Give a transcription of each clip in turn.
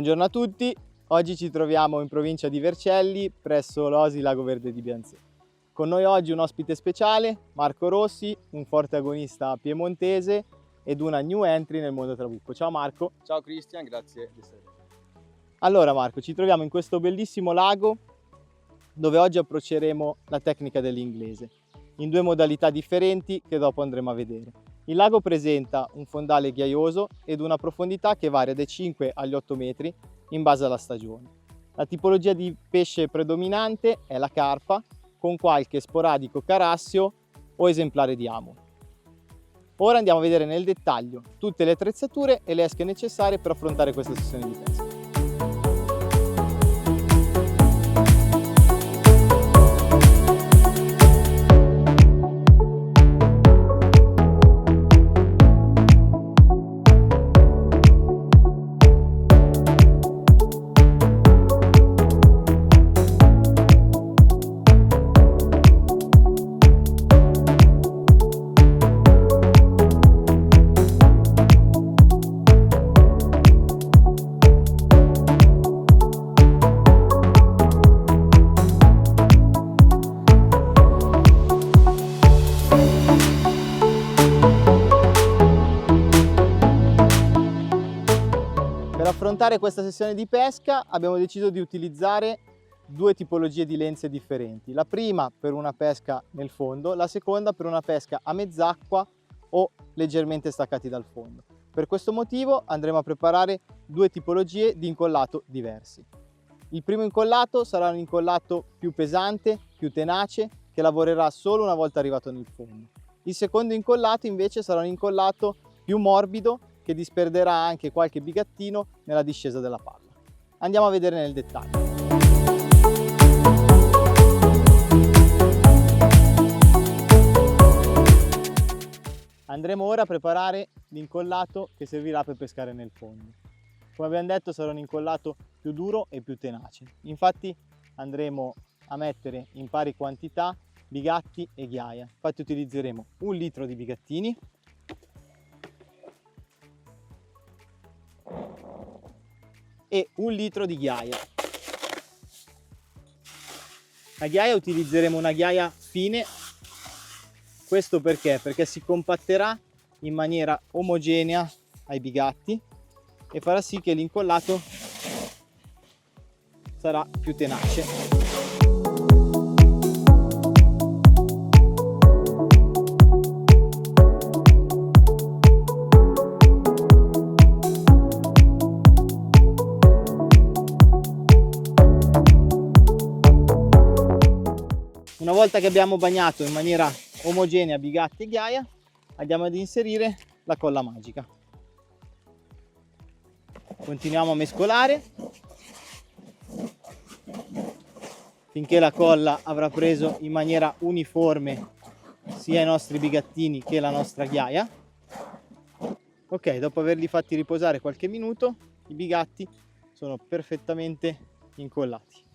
Buongiorno a tutti, oggi ci troviamo in provincia di Vercelli presso l'Oasi Lago Verde di Bianzè. Con noi oggi un ospite speciale, Marco Rossi, un forte agonista piemontese ed una new entry nel mondo trabucco. Ciao Marco. Ciao Christian, grazie di essere qui. Allora Marco, ci troviamo in questo bellissimo lago dove oggi approcceremo la tecnica dell'inglese in due modalità differenti che dopo andremo a vedere. Il lago presenta un fondale ghiaioso ed una profondità che varia dai 5 agli 8 metri in base alla stagione. La tipologia di pesce predominante è la carpa, con qualche sporadico carassio o esemplare di amo. Ora andiamo a vedere nel dettaglio tutte le attrezzature e le esche necessarie per affrontare questa sessione di pesca. Per affrontare questa sessione di pesca abbiamo deciso di utilizzare due tipologie di lenze differenti. La prima per una pesca nel fondo, la seconda per una pesca a mezz'acqua o leggermente staccati dal fondo. Per questo motivo andremo a preparare due tipologie di incollato diversi. Il primo incollato sarà un incollato più pesante, più tenace, che lavorerà solo una volta arrivato nel fondo. Il secondo incollato invece sarà un incollato più morbido che disperderà anche qualche bigattino nella discesa della palla. Andiamo a vedere nel dettaglio. Andremo ora a preparare l'incollato che servirà per pescare nel fondo. Come abbiamo detto sarà un incollato più duro e più tenace. Infatti andremo a mettere in pari quantità bigatti e ghiaia. Infatti utilizzeremo 1 litro di bigattini e 1 litro di ghiaia. La ghiaia utilizzeremo una ghiaia fine, questo perché si compatterà in maniera omogenea ai bigatti e farà sì che l'incollato sarà più tenace. Una volta che abbiamo bagnato in maniera omogenea bigatti e ghiaia, andiamo ad inserire la colla magica. Continuiamo a mescolare finché la colla avrà preso in maniera uniforme sia i nostri bigattini che la nostra ghiaia. Ok, dopo averli fatti riposare qualche minuto, i bigatti sono perfettamente incollati.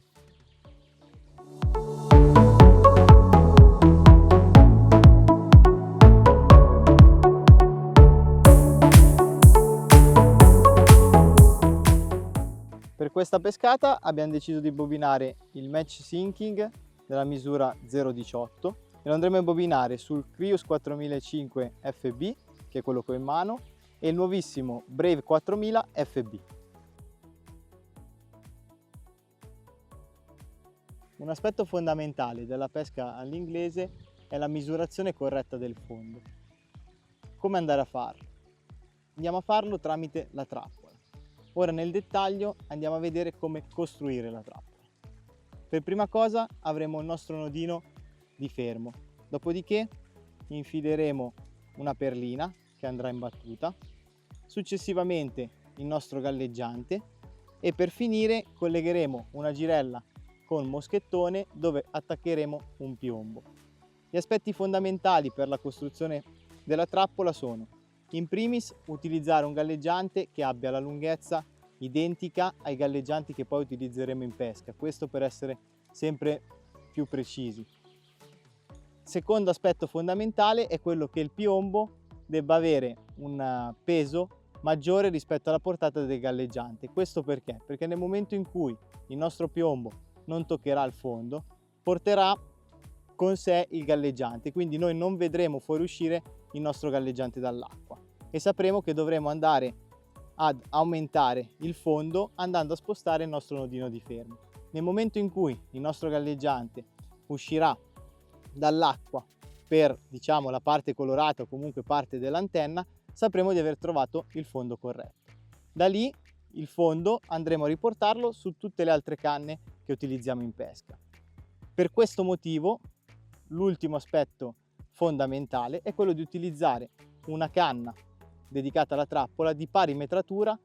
Per questa pescata abbiamo deciso di bobinare il match sinking della misura 0,18 e lo andremo a bobinare sul Crius 4005 FB, che è quello che ho in mano, e il nuovissimo Brave 4000 FB. Un aspetto fondamentale della pesca all'inglese è la misurazione corretta del fondo. Come andare a farlo? Andiamo a farlo tramite la trappola. Ora nel dettaglio andiamo a vedere come costruire la trappola. Per prima cosa avremo il nostro nodino di fermo, dopodiché infileremo una perlina che andrà in battuta, successivamente il nostro galleggiante e per finire collegheremo una girella con moschettone dove attaccheremo un piombo. Gli aspetti fondamentali per la costruzione della trappola sono: in primis utilizzare un galleggiante che abbia la lunghezza identica ai galleggianti che poi utilizzeremo in pesca, questo per essere sempre più precisi. Secondo aspetto fondamentale è quello che il piombo debba avere un peso maggiore rispetto alla portata del galleggiante. Questo perché? Perché nel momento in cui il nostro piombo non toccherà il fondo, porterà con sé il galleggiante, quindi noi non vedremo fuoriuscire il nostro galleggiante dall'acqua e sapremo che dovremo andare ad aumentare il fondo andando a spostare il nostro nodino di fermo. Nel momento in cui il nostro galleggiante uscirà dall'acqua per, diciamo, la parte colorata o comunque parte dell'antenna, sapremo di aver trovato il fondo corretto. Da lì il fondo andremo a riportarlo su tutte le altre canne che utilizziamo in pesca. Per questo motivo l'ultimo aspetto fondamentale è quello di utilizzare una canna dedicata alla trappola di pari metratura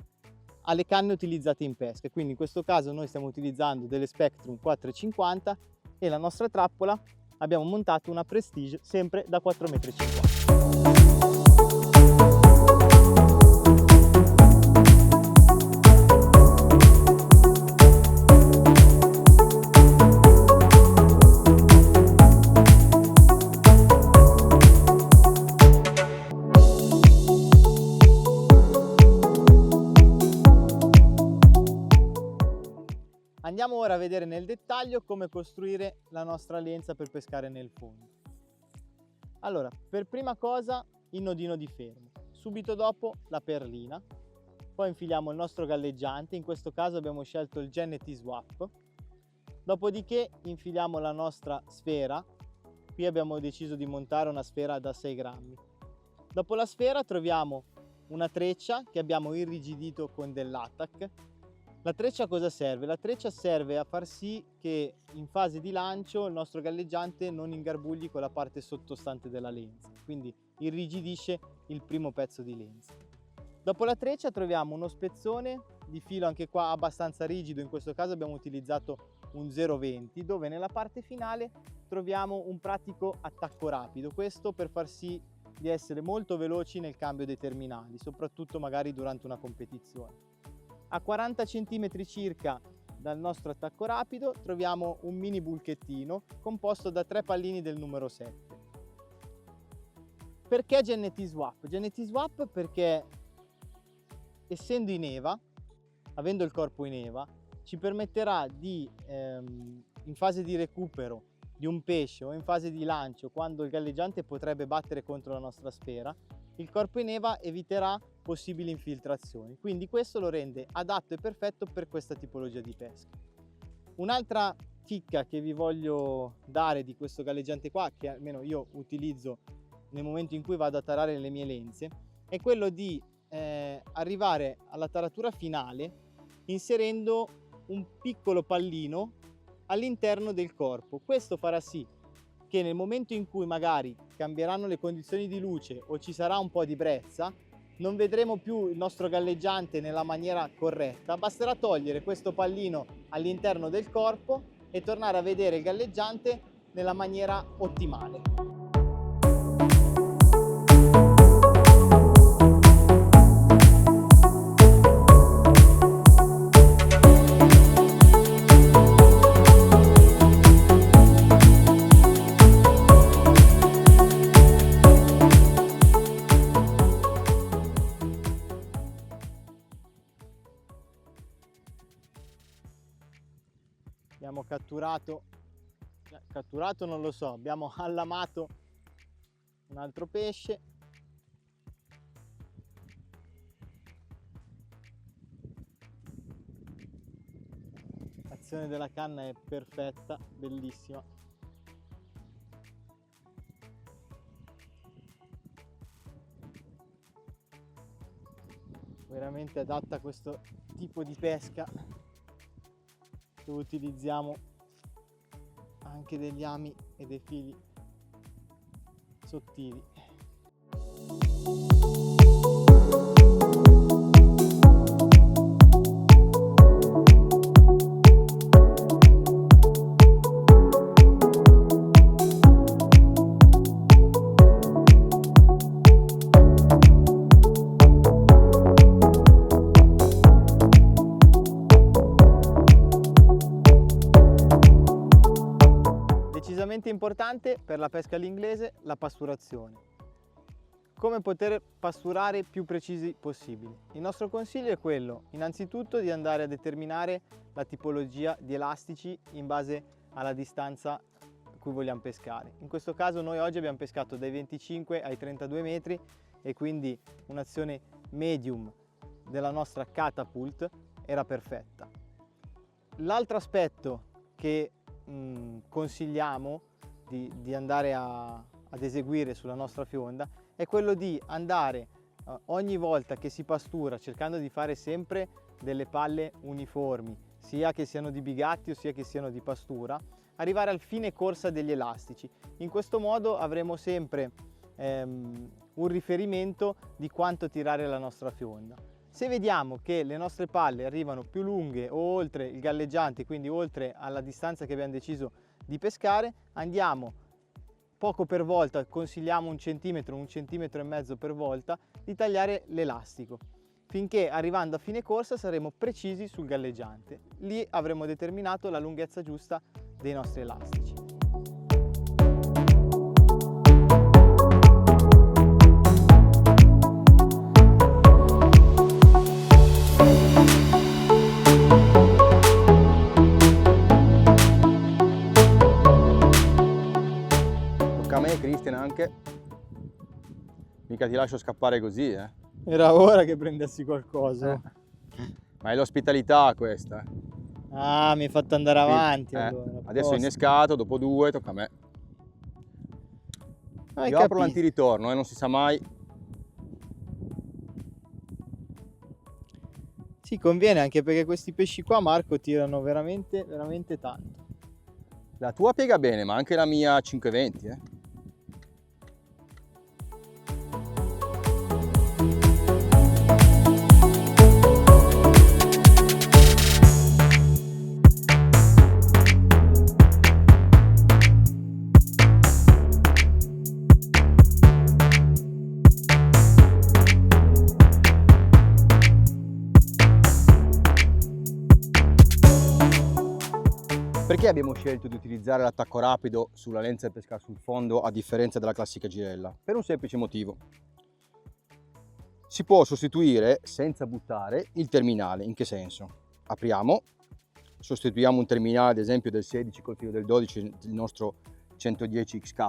alle canne utilizzate in pesca. Quindi in questo caso noi stiamo utilizzando delle Spectrum 4,50 e la nostra trappola abbiamo montato una Prestige sempre da 4,50 m. Andiamo ora a vedere nel dettaglio come costruire la nostra lenza per pescare nel fondo. Allora, per prima cosa il nodino di fermo, subito dopo la perlina, poi infiliamo il nostro galleggiante, in questo caso abbiamo scelto il Genety Swap, dopodiché infiliamo la nostra sfera, qui abbiamo deciso di montare una sfera da 6 grammi. Dopo la sfera troviamo una treccia che abbiamo irrigidito con dell'attack. La treccia a cosa serve? La treccia serve a far sì che in fase di lancio il nostro galleggiante non ingarbugli con la parte sottostante della lenza, quindi irrigidisce il primo pezzo di lenza. Dopo la treccia troviamo uno spezzone di filo anche qua abbastanza rigido, in questo caso abbiamo utilizzato un 0,20, dove nella parte finale troviamo un pratico attacco rapido, questo per far sì di essere molto veloci nel cambio dei terminali, soprattutto magari durante una competizione. A 40 cm circa dal nostro attacco rapido troviamo un mini bulchettino composto da 3 pallini del numero 7. Perché Genety Swap? Genety Swap perché essendo in eva, avendo il corpo in eva, ci permetterà di, in fase di recupero di un pesce o in fase di lancio, quando il galleggiante potrebbe battere contro la nostra sfera, il corpo in eva eviterà possibili infiltrazioni, quindi questo lo rende adatto e perfetto per questa tipologia di pesca. Un'altra chicca che vi voglio dare di questo galleggiante qua, che almeno io utilizzo nel momento in cui vado a tarare le mie lenze, è quello di arrivare alla taratura finale inserendo un piccolo pallino all'interno del corpo. Questo farà sì che nel momento in cui magari cambieranno le condizioni di luce o ci sarà un po' di brezza, non vedremo più il nostro galleggiante nella maniera corretta, basterà togliere questo pallino all'interno del corpo e tornare a vedere il galleggiante nella maniera ottimale. Abbiamo catturato non lo so, abbiamo allamato un altro pesce. L'azione della canna è perfetta, bellissima. Veramente adatta a questo tipo di pesca, dove utilizziamo anche degli ami e dei fili sottili. Decisamente importante per la pesca all'inglese la pasturazione. come poter pasturare più precisi possibili. Il nostro consiglio è quello, innanzitutto, di andare a determinare la tipologia di elastici in base alla distanza a cui vogliamo pescare. In questo caso noi oggi abbiamo pescato dai 25 ai 32 metri e quindi un'azione medium della nostra catapult era perfetta. L'altro aspetto che consigliamo di andare ad eseguire sulla nostra fionda è quello di andare ogni volta che si pastura, cercando di fare sempre delle palle uniformi, sia che siano di bigatti o sia che siano di pastura, arrivare al fine corsa degli elastici. In questo modo avremo sempre un riferimento di quanto tirare la nostra fionda. Se vediamo che le nostre palle arrivano più lunghe o oltre il galleggiante, quindi oltre alla distanza che abbiamo deciso di pescare, andiamo poco per volta, consigliamo 1 centimetro, 1,5 centimetri per volta, di tagliare l'elastico, finché arrivando a fine corsa saremo precisi sul galleggiante. Lì avremo determinato la lunghezza giusta dei nostri elastici. Cristian anche, mica ti lascio scappare così, eh. Era ora che prendessi qualcosa. Ma è l'ospitalità questa. Ah, mi hai fatto andare avanti allora. Adesso innescato, dopo 2 tocca a me. Io apro l'antiritorno, non si sa mai. Sì, conviene, anche perché questi pesci qua, Marco, tirano veramente tanto. La tua piega bene, ma anche la mia 520, eh. Perché abbiamo scelto di utilizzare l'attacco rapido sulla lenza da pesca sul fondo a differenza della classica girella? Per un semplice motivo. Si può sostituire senza buttare il terminale. In che senso? Apriamo, sostituiamo un terminale ad esempio del 16 col filo del 12, il nostro 110 XK,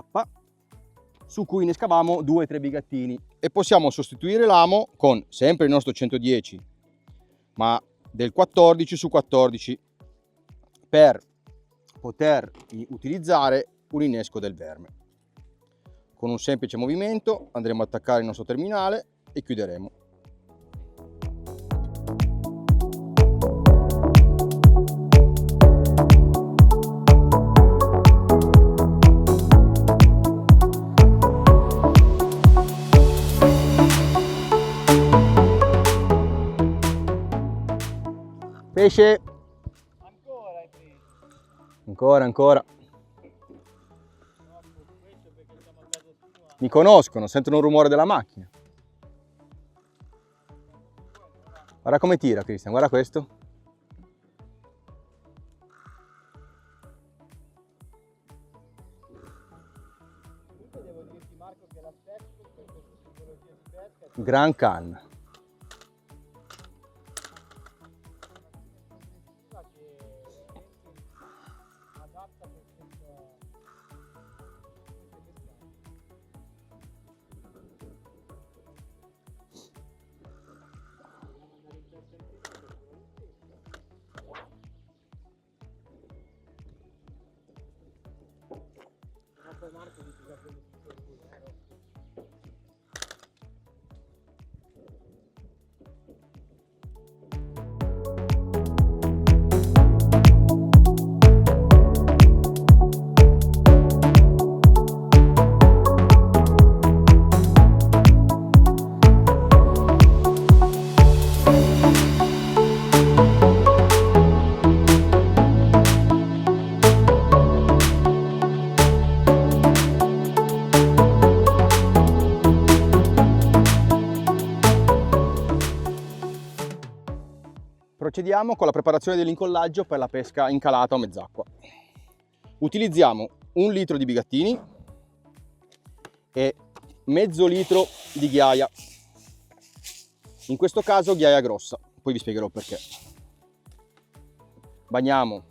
su cui innescavamo 2-3 bigattini e possiamo sostituire l'amo con sempre il nostro 110 ma del 14 su 14 per poter utilizzare un innesco del verme. Con un semplice movimento andremo ad attaccare il nostro terminale e chiuderemo. Pesce! Ancora. Mi conoscono, sentono il rumore della macchina. Guarda come tira, Cristian, guarda questo. Gran canna. Procediamo con la preparazione dell'incollaggio per la pesca incalata o mezz'acqua. Utilizziamo 1 litro di bigattini e mezzo litro di ghiaia, in questo caso ghiaia grossa, poi vi spiegherò perché. Bagniamo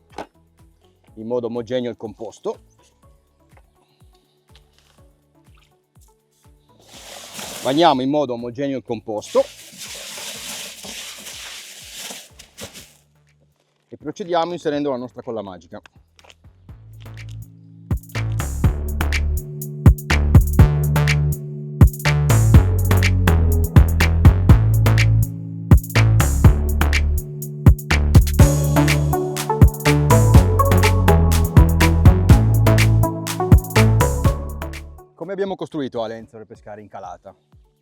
in modo omogeneo il composto. Bagniamo in modo omogeneo il composto e procediamo inserendo la nostra colla magica. Come abbiamo costruito la lenza per pescare in calata?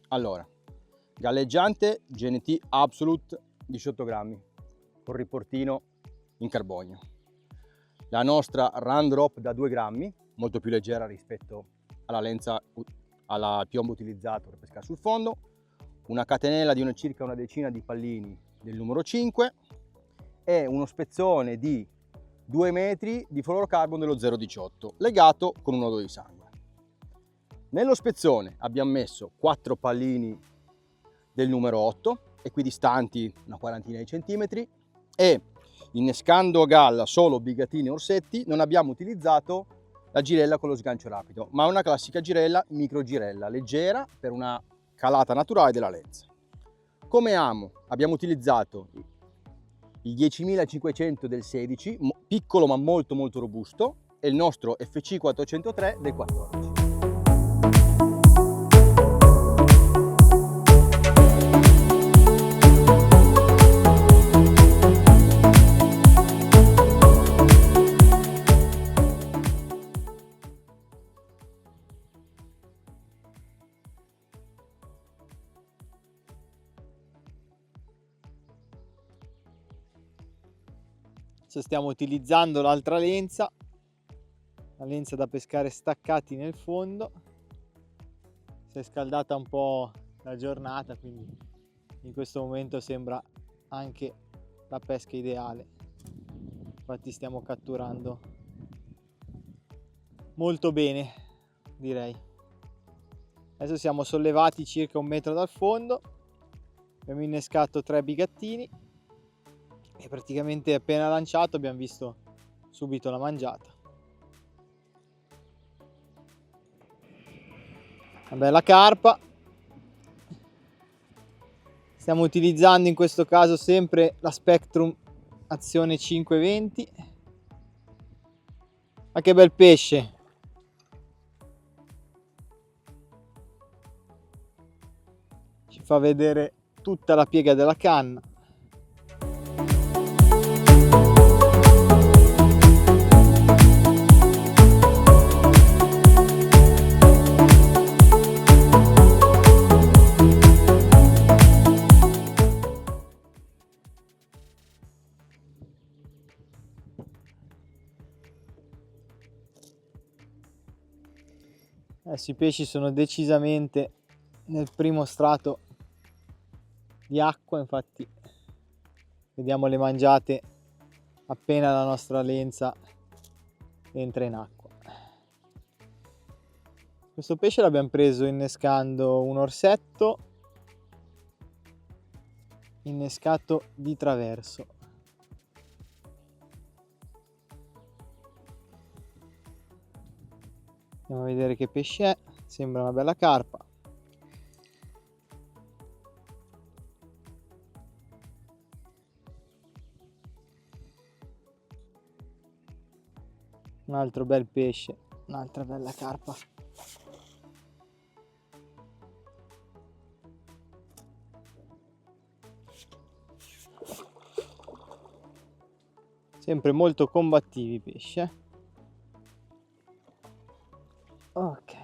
Allora, galleggiante GNT Absolute 18 grammi con riportino in carbonio. La nostra Run Drop da 2 grammi, molto più leggera rispetto alla lenza, al piombo utilizzato per pescare sul fondo. Una catenella di circa una decina di pallini del numero 5 e uno spezzone di 2 metri di fluorocarbon dello 0,18 legato con un nodo di sangue. Nello spezzone abbiamo messo 4 pallini del numero 8, equidistanti una quarantina di centimetri, e innescando a galla solo bigatini e orsetti non abbiamo utilizzato la girella con lo sgancio rapido, ma una classica girella, micro girella, leggera per una calata naturale della lenza. Come amo abbiamo utilizzato il 10.500 del 16, piccolo ma molto robusto, e il nostro FC 403 del 14. Adesso stiamo utilizzando l'altra lenza, la lenza da pescare staccati nel fondo. Si è scaldata un po' la giornata, quindi in questo momento sembra anche la pesca ideale. Infatti stiamo catturando molto bene, direi. Adesso siamo sollevati circa 1 metro dal fondo, abbiamo innescato 3 bigattini e praticamente appena lanciato abbiamo visto subito la mangiata. Una bella carpa. Stiamo utilizzando in questo caso sempre la Spectrum Azione 520. Ma che bel pesce! Ci fa vedere tutta la piega della canna. Adesso i pesci sono decisamente nel primo strato di acqua, infatti vediamo le mangiate appena la nostra lenza entra in acqua. Questo pesce l'abbiamo preso innescando un orsetto innescato di traverso. Andiamo a vedere che pesce è, sembra una bella carpa. Un altro bel pesce, un'altra bella carpa. Sempre molto combattivi i pesci, eh? Ok.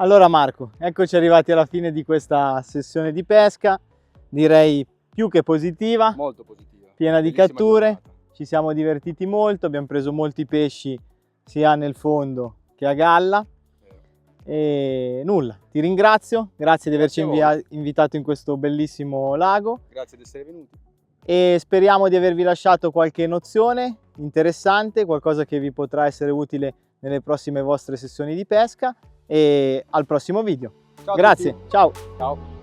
Allora Marco, eccoci arrivati alla fine di questa sessione di pesca, direi più che positiva, Molto positiva. piena di Bellissima catture, giornata. ci siamo divertiti molto, abbiamo preso molti pesci sia nel fondo che a galla. E nulla, ti ringrazio, grazie di averci Grazie a voi. invitato in questo bellissimo lago Grazie di essere venuti. e speriamo di avervi lasciato qualche nozione interessante, qualcosa che vi potrà essere utile nelle prossime vostre sessioni di pesca, e al prossimo video. Ciao a Grazie, tutti. ciao! Ciao.